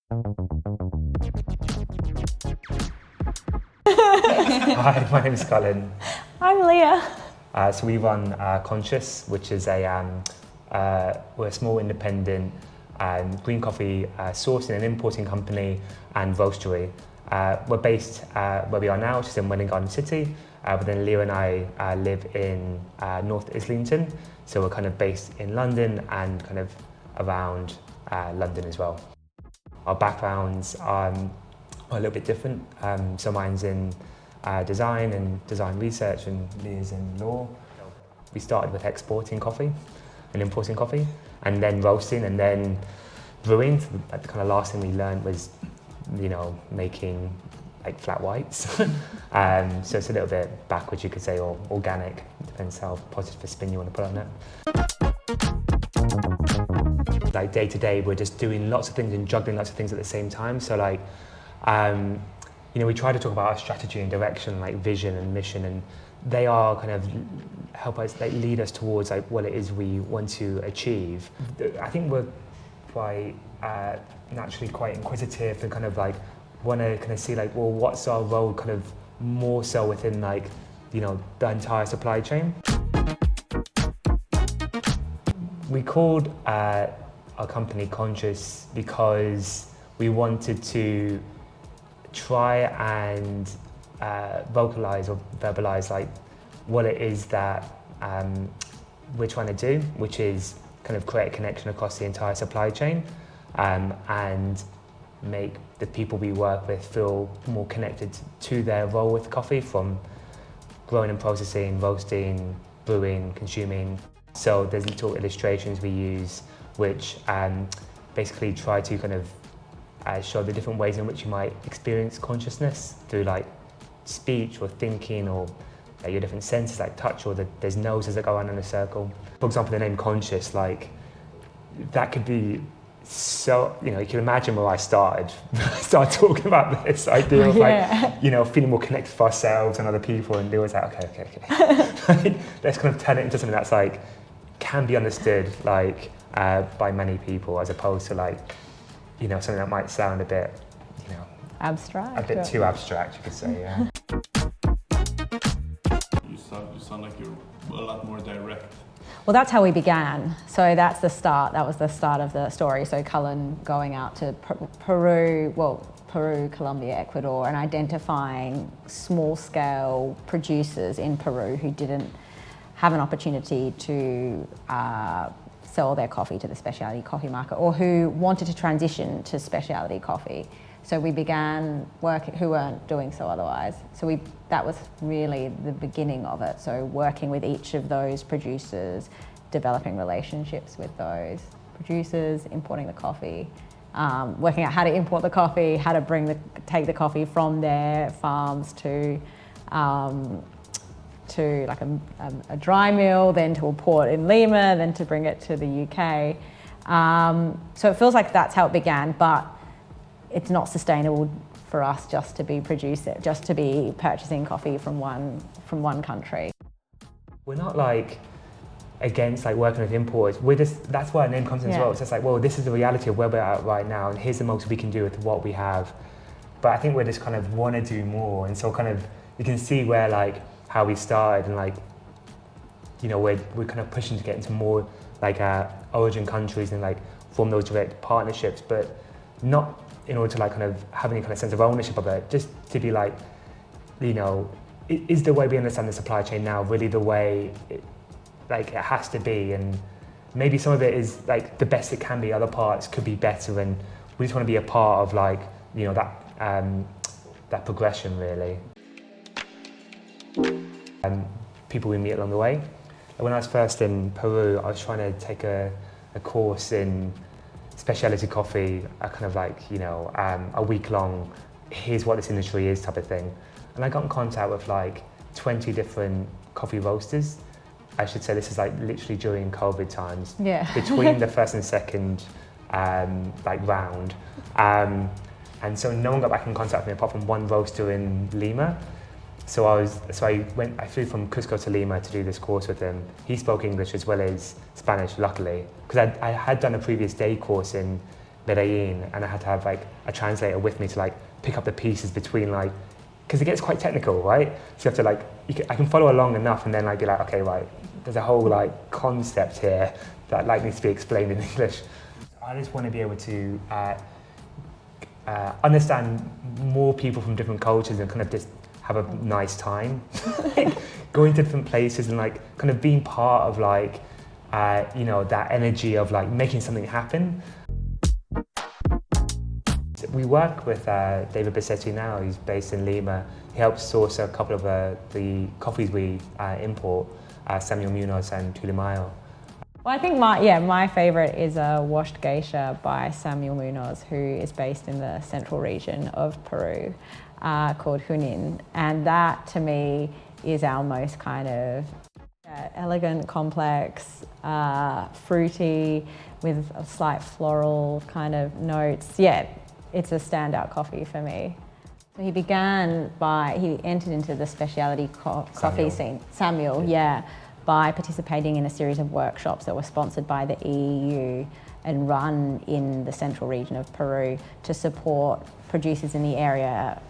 Hi, my name is Culainn. I'm Lea. So we run Conscious, which is we're a small independent green coffee sourcing and importing company and roastery. We're based where we are now, which is in Welwyn Garden City, but then Lea and I live in North Islington, so we're kind of based in London and kind of around London as well. Our backgrounds are a little bit different. So mine's in design and design research, and Leah's in law. We started with exporting coffee and importing coffee, and then roasting, and then brewing. So the kind of last thing we learned was, making like flat whites. So it's a little bit backwards, you could say, or organic. Depends how positive a spin you want to put on it. Like day to day, we're just doing lots of things and juggling lots of things at the same time. So like, we try to talk about our strategy and direction, like vision and mission, and they are kind of help us, like lead us towards like what it is we want to achieve. I think we're quite naturally quite inquisitive and kind of like want to kind of see like, well, what's our role kind of more so within like, the entire supply chain. We called our company Conscious because we wanted to try and vocalize or verbalize like what it is that we're trying to do, which is kind of create a connection across the entire supply chain and make the people we work with feel more connected to their role with coffee, from growing and processing, roasting, brewing, consuming. So there's little illustrations we use which basically try to kind of show the different ways in which you might experience consciousness through like speech or thinking, or your different senses like touch, or there's noses that go around in a circle. For example, the name Conscious, like that could be so, you can imagine where I started talking about this idea of like, feeling more connected to ourselves and other people, and there was like, okay. Let's kind of turn it into something that's like, can be understood like by many people, as opposed to like, something that might sound a bit, abstract. A bit too abstract, you could say, yeah. You sound like you're a lot more direct. Well, that's how we began. So that's the start. That was the start of the story. So Cullen going out to Peru, Colombia, Ecuador, and identifying small-scale producers in Peru who didn't have an opportunity to sell their coffee to the specialty coffee market, or who wanted to transition to specialty coffee. So we began working, who weren't doing so otherwise. So that was really the beginning of it. So working with each of those producers, developing relationships with those producers, importing the coffee, working out how to import the coffee, how to take the coffee from their farms to like a dry mill, then to a port in Lima, then to bring it to the UK. So it feels like that's how it began, but it's not sustainable for us just to be purchasing coffee from one country. We're not like against like working with importers. That's why our name comes in as well. It's just like, well, this is the reality of where we're at right now, and here's the most we can do with what we have. But I think we just kind of want to do more, and so kind of you can see where like how we started, and like we're kind of pushing to get into more like origin countries and like form those direct partnerships, but not in order to like kind of have any kind of sense of ownership of it, just to be like, is the way we understand the supply chain now really the way it has to be? And maybe some of it is like the best it can be, other parts could be better, and we just want to be a part of like that progression really. People we meet along the way. When I was first in Peru, I was trying to take a course in specialty coffee, a kind of like, a week-long, here's what this industry is type of thing. And I got in contact with like 20 different coffee roasters. I should say this is like literally during COVID times. Yeah. Between the first and second round. And so no one got back in contact with me apart from one roaster in Lima. So I flew from Cusco to Lima to do this course with him. He spoke English as well as Spanish, luckily, because I had done a previous day course in Medellin, and I had to have like a translator with me to like pick up the pieces between like, because it gets quite technical, right? So you have to like, I can follow along enough and then like be like, okay, right, there's a whole like concept here that like needs to be explained in English. I just want to be able to understand more people from different cultures and kind of just have a nice time. Like, going to different places and like kind of being part of like, you know, that energy of like making something happen. We work with David Bassetti now. He's based in Lima. He helps source a couple of the coffees we import, Samuel Munoz and Tulimayo. Well, I think my favourite is a washed geisha by Samuel Munoz, who is based in the central region of Peru, called Junin. And that, to me, is our most kind of elegant, complex, fruity, with a slight floral kind of notes. Yeah, it's a standout coffee for me. So he entered into the specialty coffee scene, Samuel, by participating in a series of workshops that were sponsored by the EU and run in the central region of Peru to support producers in the area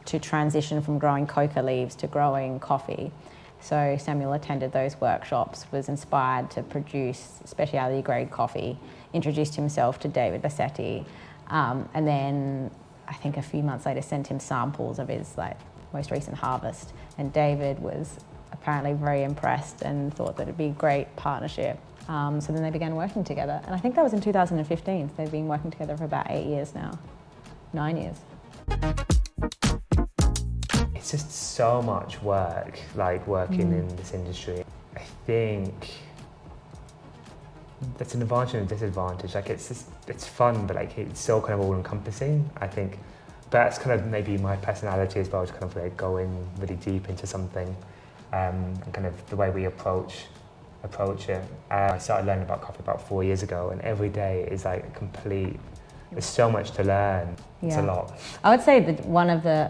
to transition from growing coca leaves to growing coffee. So Samuel attended those workshops, was inspired to produce specialty grade coffee, introduced himself to David Bassetti, and then I think a few months later sent him samples of his like most recent harvest. And David was apparently very impressed and thought that it'd be a great partnership. So then they began working together. And I think that was in 2015. So they've been working together for about 8 years now, 9 years. It's just so much work, like working in this industry. I think that's an advantage and a disadvantage. Like it's fun, but like it's so kind of all encompassing, I think. But that's kind of maybe my personality as well, to kind of like go in really deep into something, and kind of the way we approach it. I started learning about coffee about 4 years ago, and every day is like a complete, there's so much to learn. It's a lot. I would say that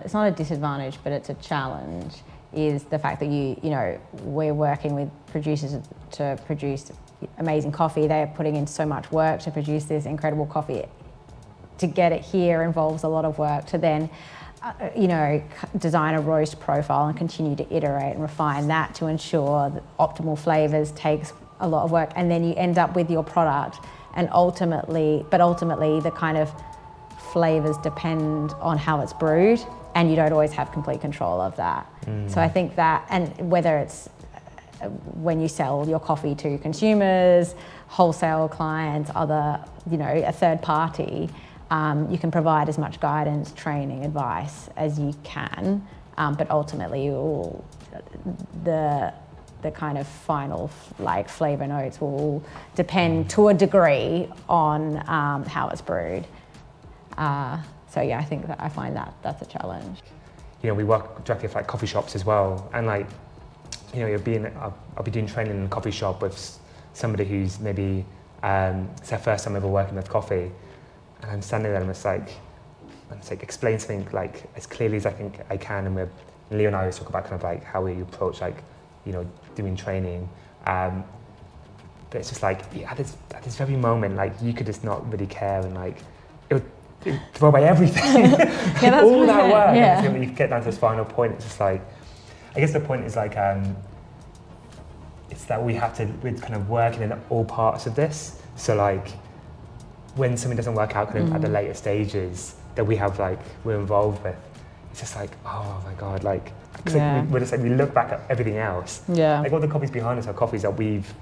it's not a disadvantage, but it's a challenge, is the fact that you know, we're working with producers to produce amazing coffee. They are putting in so much work to produce this incredible coffee. To get it here involves a lot of work to then, you know, design a roast profile and continue to iterate and refine that to ensure that optimal flavors takes a lot of work. And then you end up with your product, and ultimately the kind of flavors depend on how it's brewed, and you don't always have complete control of that. So I think that, and whether it's when you sell your coffee to consumers, wholesale clients, other, you know, a third party, you can provide as much guidance, training, advice as you can, but ultimately the kind of final like flavor notes will depend to a degree on how it's brewed. So yeah, I find that that's a challenge. You know, we work directly with like coffee shops as well, and like, you know, I'll be doing training in a coffee shop with somebody who's maybe it's their first time ever working with coffee, and I'm standing there and it's like explain something like as clearly as I think I can, and Lea and I always talk about kind of like how we approach like, you know, doing training, but it's just like at this very moment, like you could just not really care, and like it would throw away everything. All that work, and when you get down to this final point, it's just like, I guess the point is like, it's that we're kind of working in all parts of this. So like, when something doesn't work out kind of at the later stages that we're involved with, it's just like, oh my God, like, we're just like, we look back at everything else. Yeah. Like all the coffees behind us are coffees that we've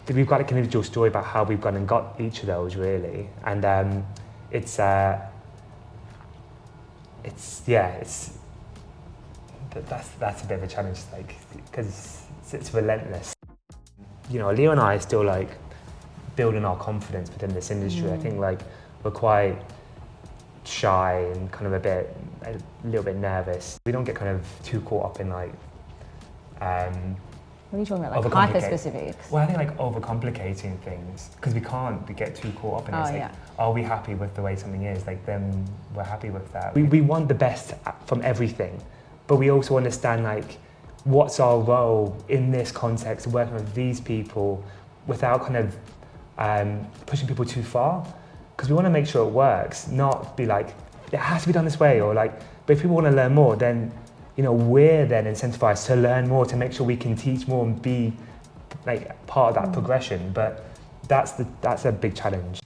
got like an individual story about how we've gone and got each of those really. And that's a bit of a challenge, like, because it's relentless. You know, Lea and I are still like building our confidence within this industry. I think like we're quite shy and kind of a little bit nervous. We don't get kind of too caught up in like what are you talking about, like hyper specifics? Well, I think like overcomplicating things, because we can't get too caught up in it. Like, are we happy with the way something is? Like, then we're happy with that. We want the best from everything, but we also understand like what's our role in this context, working with these people without kind of pushing people too far. because we want to make sure it works, not be like, it has to be done this way, or like, but if people want to learn more, then, you know, we're then incentivized to learn more, to make sure we can teach more and be like part of that progression. But that's a big challenge.